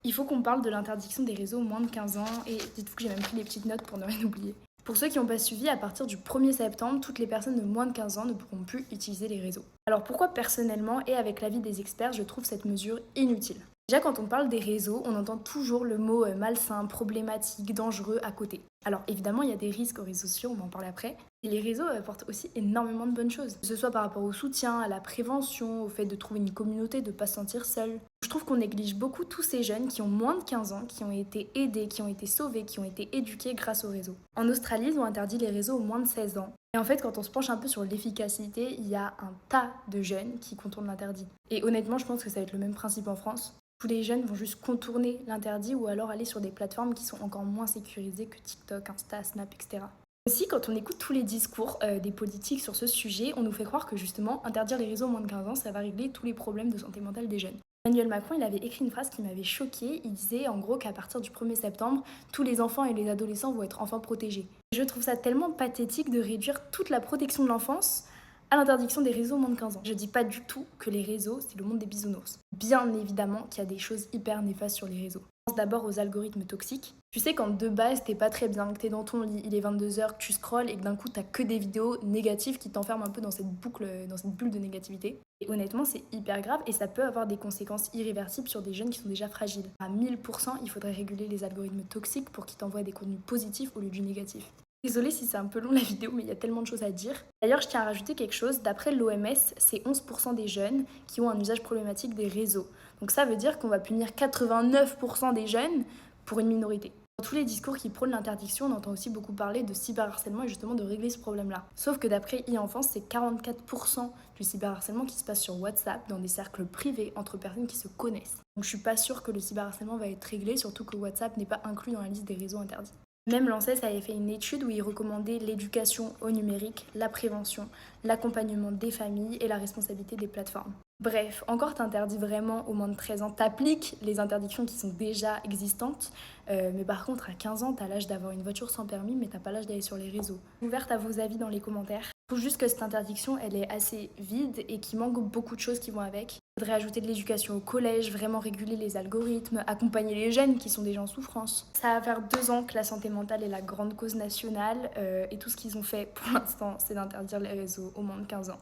Il faut qu'on parle de l'interdiction des réseaux aux moins de 15 ans et dites-vous que j'ai même pris les petites notes pour ne rien oublier. Pour ceux qui n'ont pas suivi, à partir du 1er septembre, toutes les personnes de moins de 15 ans ne pourront plus utiliser les réseaux. Alors pourquoi personnellement et avec l'avis des experts, je trouve cette mesure inutile? Déjà quand on parle des réseaux, on entend toujours le mot malsain, problématique, dangereux à côté. Alors évidemment, il y a des risques aux réseaux sociaux, on va en parler après. Et les réseaux apportent aussi énormément de bonnes choses, que ce soit par rapport au soutien, à la prévention, au fait de trouver une communauté, de ne pas se sentir seul. Je trouve qu'on néglige beaucoup tous ces jeunes qui ont moins de 15 ans, qui ont été aidés, qui ont été sauvés, qui ont été éduqués grâce aux réseaux. En Australie, ils ont interdit les réseaux aux moins de 16 ans. Et en fait, quand on se penche un peu sur l'efficacité, il y a un tas de jeunes qui contournent l'interdit. Et honnêtement, je pense que ça va être le même principe en France. Tous les jeunes vont juste contourner l'interdit ou alors aller sur des plateformes qui sont encore moins sécurisées que TikTok, Insta, Snap, etc. Aussi, quand on écoute tous les discours des politiques sur ce sujet, on nous fait croire que justement, interdire les réseaux aux moins de 15 ans, ça va régler tous les problèmes de santé mentale des jeunes. Emmanuel Macron, il avait écrit une phrase qui m'avait choquée. Il disait en gros qu'à partir du 1er septembre, tous les enfants et les adolescents vont être enfin protégés. Je trouve ça tellement pathétique de réduire toute la protection de l'enfance à l'interdiction des réseaux aux moins de 15 ans. Je dis pas du tout que les réseaux, c'est le monde des bisounours. Bien évidemment qu'il y a des choses hyper néfastes sur les réseaux. Je pense d'abord aux algorithmes toxiques. Tu sais, quand de base t'es pas très bien, que t'es dans ton lit, il est 22h, que tu scrolles et que d'un coup t'as que des vidéos négatives qui t'enferment un peu dans cette boucle, dans cette bulle de négativité. Et honnêtement, c'est hyper grave et ça peut avoir des conséquences irréversibles sur des jeunes qui sont déjà fragiles. À 1000%, il faudrait réguler les algorithmes toxiques pour qu'ils t'envoient des contenus positifs au lieu du négatif. Désolée si c'est un peu long la vidéo, mais il y a tellement de choses à dire. D'ailleurs, je tiens à rajouter quelque chose. D'après l'OMS, c'est 11% des jeunes qui ont un usage problématique des réseaux. Donc ça veut dire qu'on va punir 89% des jeunes pour une minorité. Dans tous les discours qui prônent l'interdiction, on entend aussi beaucoup parler de cyberharcèlement et justement de régler ce problème-là. Sauf que d'après e-enfance, c'est 44% du cyberharcèlement qui se passe sur WhatsApp, dans des cercles privés, entre personnes qui se connaissent. Donc je suis pas sûre que le cyberharcèlement va être réglé, surtout que WhatsApp n'est pas inclus dans la liste des réseaux interdits. Même l'ANSES avait fait une étude où il recommandait l'éducation au numérique, la prévention, l'accompagnement des familles et la responsabilité des plateformes. Bref, encore t'interdis vraiment au moins de 13 ans, t'appliques les interdictions qui sont déjà existantes, mais par contre à 15 ans, t'as l'âge d'avoir une voiture sans permis, mais t'as pas l'âge d'aller sur les réseaux. Ouverte à vos avis dans les commentaires. Je trouve juste que cette interdiction, elle est assez vide et qu'il manque beaucoup de choses qui vont avec. Il faudrait ajouter de l'éducation au collège, vraiment réguler les algorithmes, accompagner les jeunes qui sont déjà en souffrance. Ça va faire 2 ans que la santé mentale est la grande cause nationale et tout ce qu'ils ont fait pour l'instant, c'est d'interdire les réseaux aux moins de 15 ans.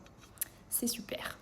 C'est super.